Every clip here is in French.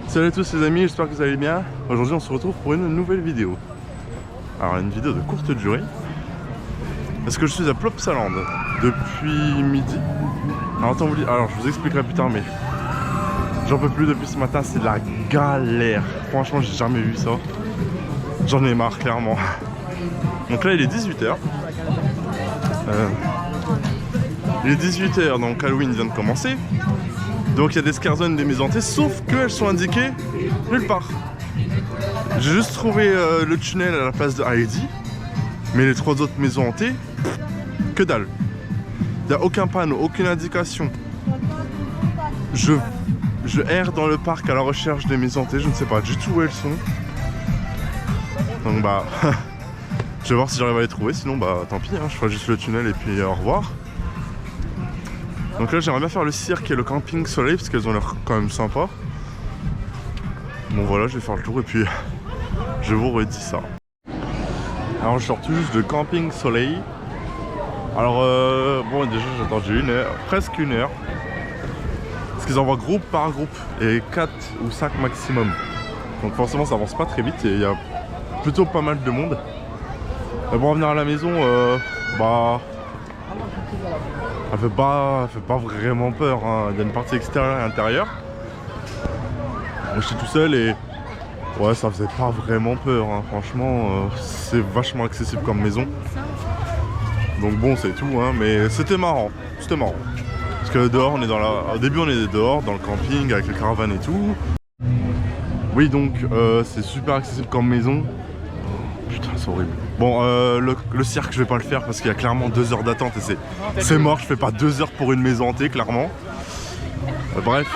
Salut à tous les amis, j'espère que vous allez bien. Aujourd'hui on se retrouve pour une nouvelle vidéo. Alors une vidéo de courte durée. Parce que je suis à Plopsaland depuis midi. Alors je vous expliquerai plus tard, mais j'en peux plus depuis ce matin, c'est de la galère. Franchement j'ai jamais vu ça. J'en ai marre clairement. Donc là il est 18h. Il est 18h, donc Halloween vient de commencer. Donc il y a des scare zones, des maisons hantées, sauf qu'elles sont indiquées nulle part. J'ai juste trouvé le tunnel à la place de Heidi, mais les trois autres maisons hantées, que dalle. Il n'y a aucun panneau, aucune indication. Je erre dans le parc à la recherche des maisons hantées, je ne sais pas du tout où elles sont. Donc bah, je vais voir si j'arrive à les trouver, sinon bah tant pis, hein, je ferai juste le tunnel et puis au revoir. Donc là j'aimerais bien faire le cirque et le camping soleil parce qu'elles ont l'air quand même sympas. Bon voilà, je vais faire le tour et puis je vous redis ça. Alors je sors tout juste de camping soleil. Alors bon déjà j'ai attendu presque une heure. Parce qu'ils envoient groupe par groupe et 4 ou 5 maximum. Donc forcément ça avance pas très vite et il y a plutôt pas mal de monde. Et pour revenir à la maison, bah... Elle fait pas vraiment peur, hein. Il y a une partie extérieure et intérieure. Moi j'étais tout seul et ouais, ça faisait pas vraiment peur, hein. Franchement c'est vachement accessible comme maison. Donc bon c'est tout, hein. Mais c'était marrant, parce que dehors on est dans la... Au début on est dehors dans le camping avec les caravanes et tout. Oui donc c'est super accessible comme maison. Putain c'est horrible. Bon le cirque je vais pas le faire parce qu'il y a clairement 2 heures d'attente et c'est mort, je fais pas 2 heures pour une maison hantée clairement. Bref,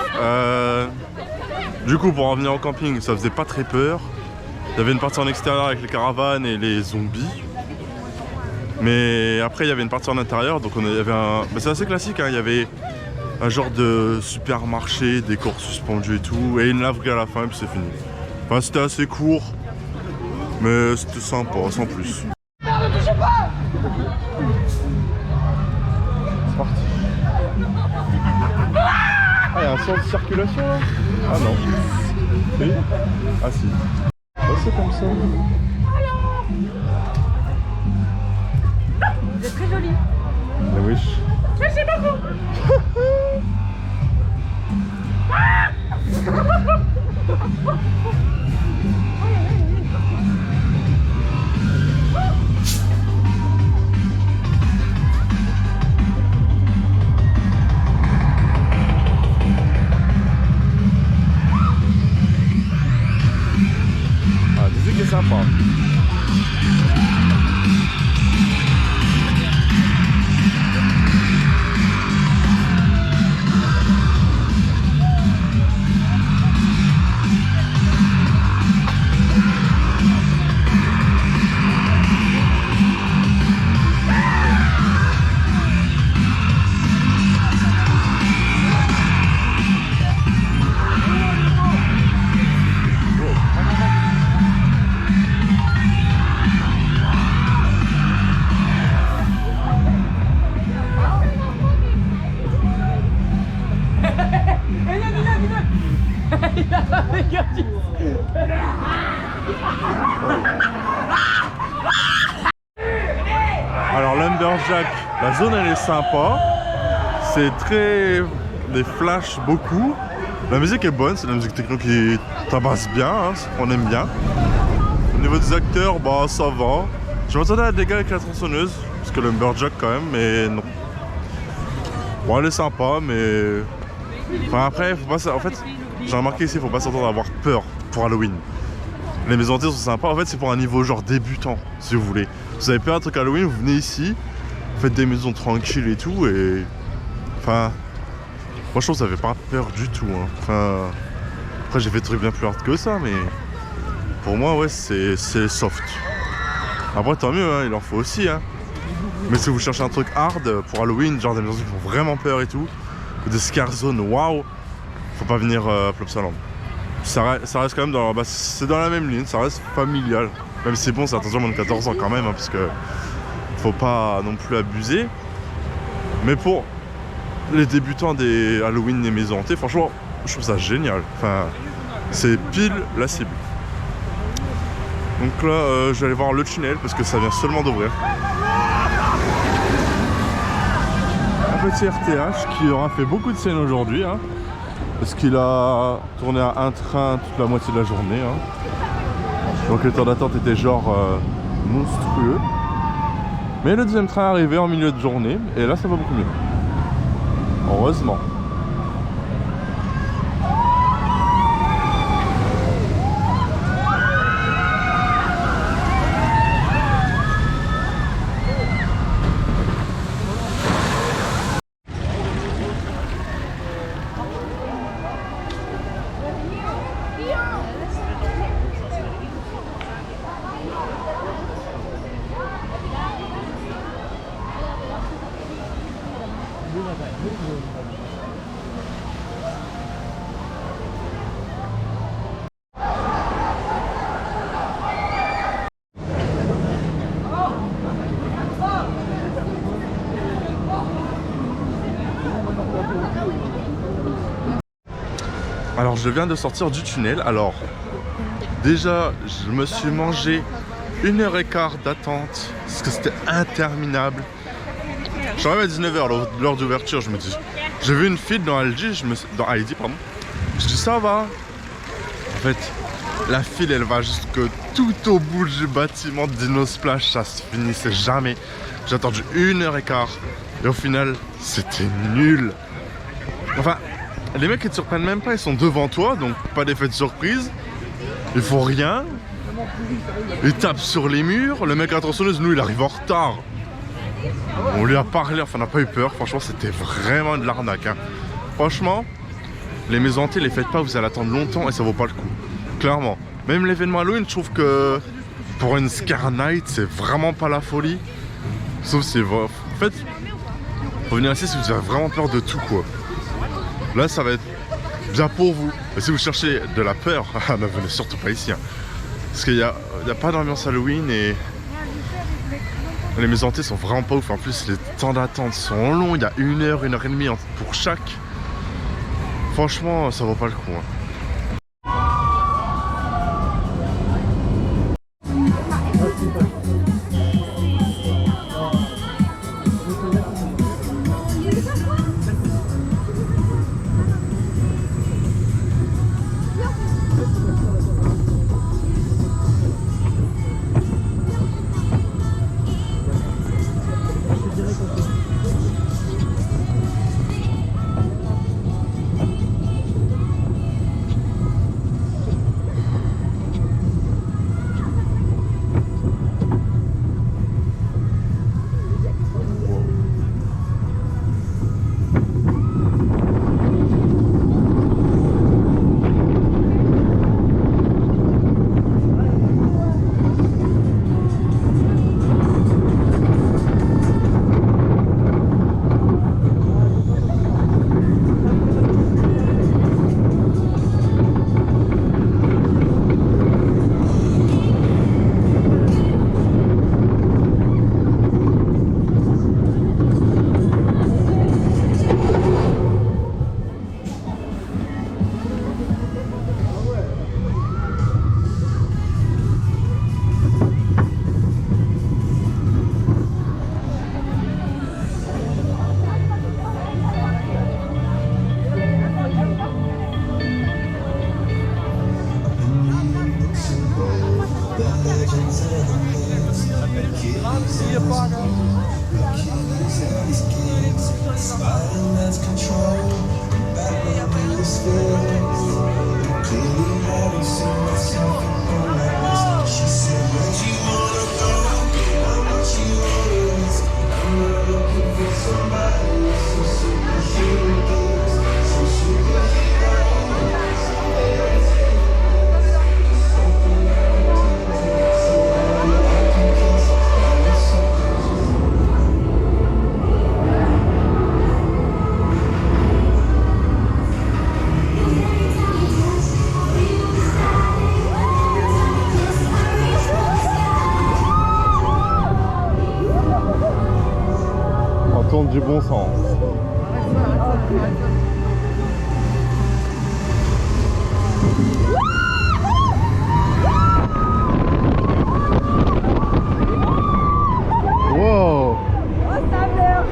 du coup pour revenir au camping ça faisait pas très peur. Il y avait une partie en extérieur avec les caravanes et les zombies. Mais après il y avait une partie en intérieur, donc il y avait un... Bah, c'est assez classique, hein. Il y avait un genre de supermarché, décor suspendu et tout, et une laverie à la fin et puis c'est fini. Enfin c'était assez court. Mais c'était sympa, sans plus. Merde, ne touchez pas! C'est parti. Ah, il y a un sens de circulation là? Ah non. Oui? Ah si. Oh, c'est comme ça. Vous êtes très jolie. Mais oui. Merci beaucoup. Ah, la musique est sympa. Alors Lumberjack, la zone elle est sympa. C'est très... des flashs beaucoup. La musique est bonne, c'est de la musique techno qui tabasse bien, hein, on aime bien. Au niveau des acteurs, bah ça va. Je m'attendais à des gars avec la tronçonneuse, parce que Lumberjack quand même, mais non. Bon elle est sympa, mais... Enfin après, faut pas... en fait, j'ai remarqué ici, faut pas s'attendre à avoir peur pour Halloween. Les maisons hantées sont sympas, en fait c'est pour un niveau genre débutant, si vous voulez. Vous avez peur d'un truc Halloween, vous venez ici, vous faites des maisons tranquilles et tout, et... Enfin... Moi je trouve que ça fait pas peur du tout, hein. Enfin... Après j'ai fait des trucs bien plus hard que ça, mais... Pour moi ouais c'est soft. Après tant mieux, hein, il en faut aussi, hein. Mais si vous cherchez un truc hard pour Halloween, genre des maisons qui font vraiment peur et tout, ou des scare zones, waouh, faut pas venir à Plopsaland. Ça reste quand même dans... Bah, c'est dans la même ligne, ça reste familial. Même si c'est bon, c'est attention moins de 14 ans quand même, hein, parce que faut pas non plus abuser. Mais pour les débutants des Halloween des maisons hantées, franchement, je trouve ça génial. Enfin, C'est pile la cible. Donc là, je vais aller voir le tunnel parce que ça vient seulement d'ouvrir. Un petit RTH qui aura fait beaucoup de scènes aujourd'hui, hein, parce qu'il a tourné à un train toute la moitié de la journée. Hein. Donc le temps d'attente était genre monstrueux. Mais le deuxième train est arrivé en milieu de journée et là ça va beaucoup mieux. Heureusement. Alors je viens de sortir du tunnel. Alors déjà je me suis mangé 1h15 d'attente parce que c'était interminable. Je suis arrivé à 19h, l'heure d'ouverture. Je me dis, j'ai vu une file dans Aldi, dans Aldi pardon. Je dis ça va. En fait la file elle va jusque tout au bout du bâtiment de Dinosplash. Ça se finissait jamais. J'ai attendu 1h15 et au final c'était nul. Enfin les mecs ils te surprennent même pas, ils sont devant toi, donc pas d'effet de surprise. Ils font rien. Ils tapent sur les murs. Le mec à la tronçonneuse, nous il arrive en retard. On lui a parlé, enfin on n'a pas eu peur. Franchement c'était vraiment de l'arnaque. Hein. Franchement, les maisons hantées les faites pas, vous allez attendre longtemps et ça vaut pas le coup. Clairement. Même l'événement Halloween, je trouve que pour une Scare Night, c'est vraiment pas la folie. Sauf si en fait, faut venir ici si vous avez vraiment peur de tout quoi. Là ça va être bien pour vous. Mais si vous cherchez de la peur, ne venez surtout pas ici. Hein. Parce qu'il n'y a pas d'ambiance Halloween et les maisons hantées sont vraiment pas ouf. En plus les temps d'attente sont longs. Il y a 1h, 1h30 pour chaque. Franchement ça vaut pas le coup. Hein. Du bon sens. Wow. Oh, ça meurt.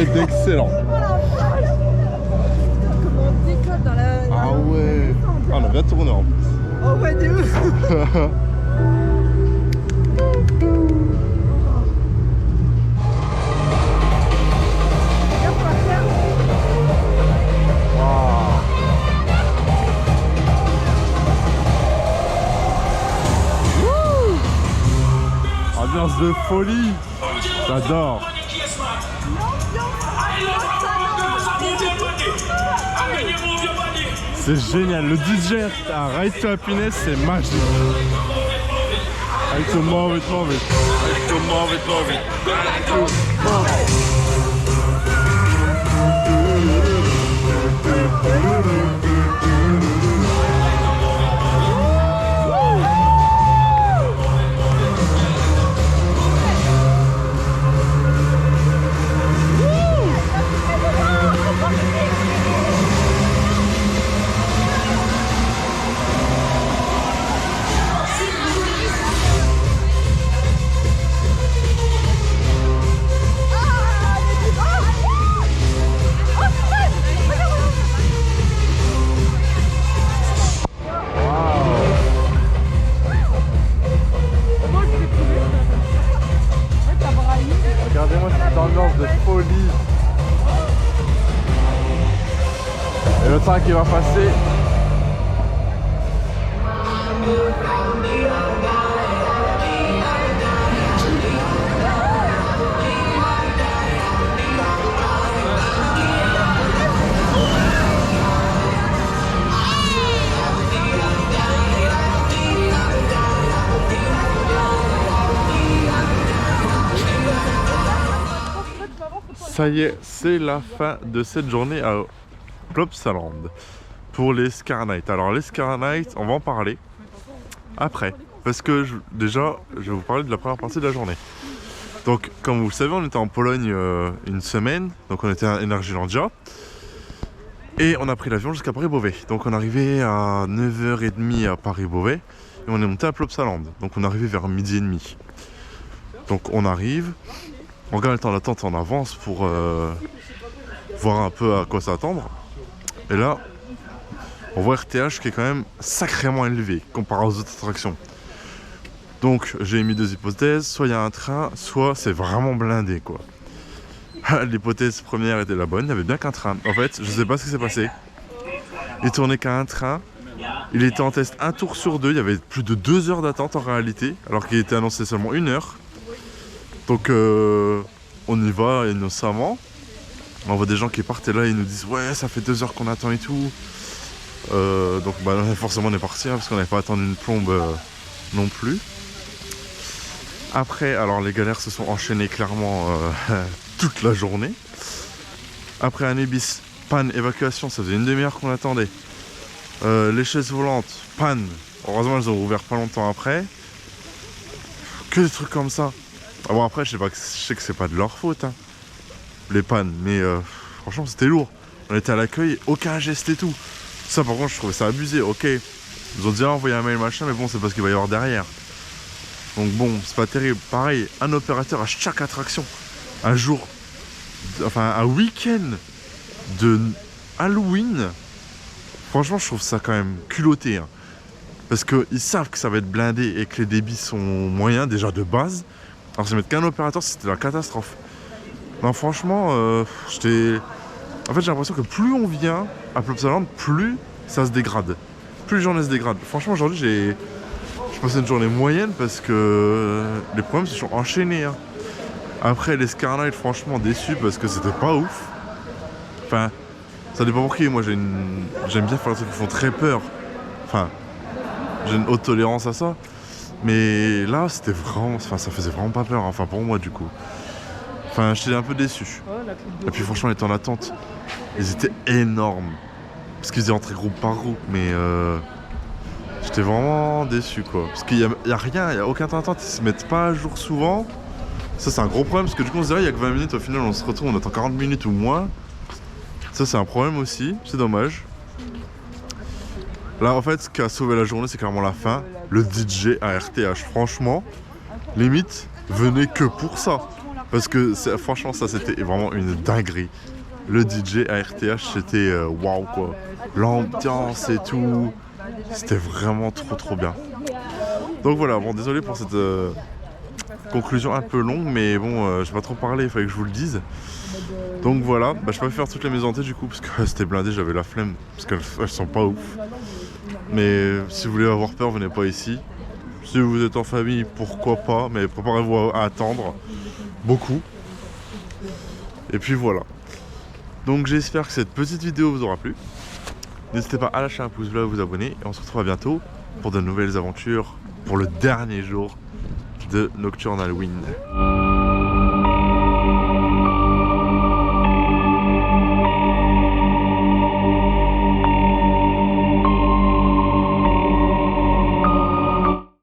C'est excellent. Comment on décolle dans la... Ah ouais. Ah, on a bien tourné en plus. Oh ouais, de ouf. Ambiance de folie. J'adore. C'est génial, le DJ à Ride to Happiness, c'est magique. I like to move it, move it. I like to move it, move it. I like to move it. Regardez-moi cette ambiance de folie. Et le train qui va passer. Ça y est, c'est la fin de cette journée à Plopsaland pour les Scar Nights. Alors les Scar Nights, on va en parler après, parce que déjà, je vais vous parler de la première partie de la journée. Donc, comme vous le savez, on était en Pologne une semaine, donc on était à Energylandia, et on a pris l'avion jusqu'à Paris-Beauvais. Donc on est arrivé à 9h30 à Paris-Beauvais, et on est monté à Plopsaland. Donc on est arrivé vers 12h30. Donc on arrive. On regarde le temps d'attente en avance pour voir un peu à quoi s'attendre. Et là, on voit RTH qui est quand même sacrément élevé comparé aux autres attractions. Donc j'ai mis deux hypothèses, soit il y a un train, soit c'est vraiment blindé quoi. L'hypothèse première était la bonne, il n'y avait bien qu'un train. En fait, je sais pas ce qui s'est passé. Il tournait qu'un train, il était en test un tour sur deux, il y avait plus de 2 heures d'attente en réalité, alors qu'il était annoncé seulement 1 heure. Donc on y va innocemment. On voit des gens qui partent et là ils nous disent ouais ça fait 2 heures qu'on attend et tout. Donc bah, forcément on est parti hein, parce qu'on n'avait pas attendu une plombe non plus. Après alors les galères se sont enchaînées clairement toute la journée. Après un Ibis, panne, évacuation, ça faisait une demi-heure qu'on attendait. Les chaises volantes, panne. Heureusement elles ont ouvert pas longtemps après. Que des trucs comme ça. Ah bon après je sais que c'est pas de leur faute hein, les pannes, mais franchement c'était lourd. On était à l'accueil, aucun geste et tout. Ça par contre je trouvais ça abusé, ok. Ils nous ont déjà envoyé un mail machin, mais bon c'est parce qu'il va y avoir derrière. Donc bon, c'est pas terrible. Pareil, un opérateur à chaque attraction. Un jour, enfin un week-end de Halloween. Franchement je trouve ça quand même culotté hein. Parce qu'ils savent que ça va être blindé et que les débits sont moyens déjà de base. Alors c'est mettre qu'un opérateur, c'était la catastrophe. Non franchement, j'étais... En fait j'ai l'impression que plus on vient à Plopsaland, plus ça se dégrade. Plus les journées se dégradent. Franchement aujourd'hui j'ai passé une journée moyenne parce que les problèmes se sont enchaînés. Hein. Après l'escarnite, franchement déçu parce que c'était pas ouf. Enfin, ça dépend pour qui. Moi j'aime bien faire des trucs qui font très peur. Enfin, j'ai une haute tolérance à ça. Mais là c'était vraiment... Enfin ça faisait vraiment pas peur. Hein. Enfin pour moi du coup. Enfin, j'étais un peu déçu. Et puis franchement, les temps d'attente, ils étaient énormes. Parce qu'ils étaient entrés groupe par groupe. Mais j'étais vraiment déçu, quoi. Parce qu'il y a rien, il n'y a aucun temps d'attente. Ils se mettent pas à jour souvent. Ça, c'est un gros problème. Parce que du coup, on se dirait, il n'y a que 20 minutes. Au final, on se retrouve, on attend 40 minutes ou moins. Ça, c'est un problème aussi. C'est dommage. Là, en fait, ce qui a sauvé la journée, c'est clairement la fin. Le DJ à RTH. Franchement, limite, venez que pour ça. Parce que franchement ça c'était vraiment une dinguerie. Le DJ à RTH c'était waouh quoi. L'ambiance et tout. C'était vraiment trop bien. Donc voilà, bon désolé pour cette conclusion un peu longue. Mais bon j'ai pas trop parlé, il fallait que je vous le dise. Donc voilà, je peux pas faire toutes les maisons hantées du coup. Parce que c'était blindé, j'avais la flemme. Parce qu'elles sont pas ouf. Mais si vous voulez avoir peur, venez pas ici. Si vous êtes en famille, pourquoi pas. Mais préparez-vous à attendre. Beaucoup. Et puis voilà. Donc j'espère que cette petite vidéo vous aura plu. N'hésitez pas à lâcher un pouce bleu, à vous abonner. Et on se retrouve à bientôt pour de nouvelles aventures. Pour le dernier jour de Nocturne Halloween.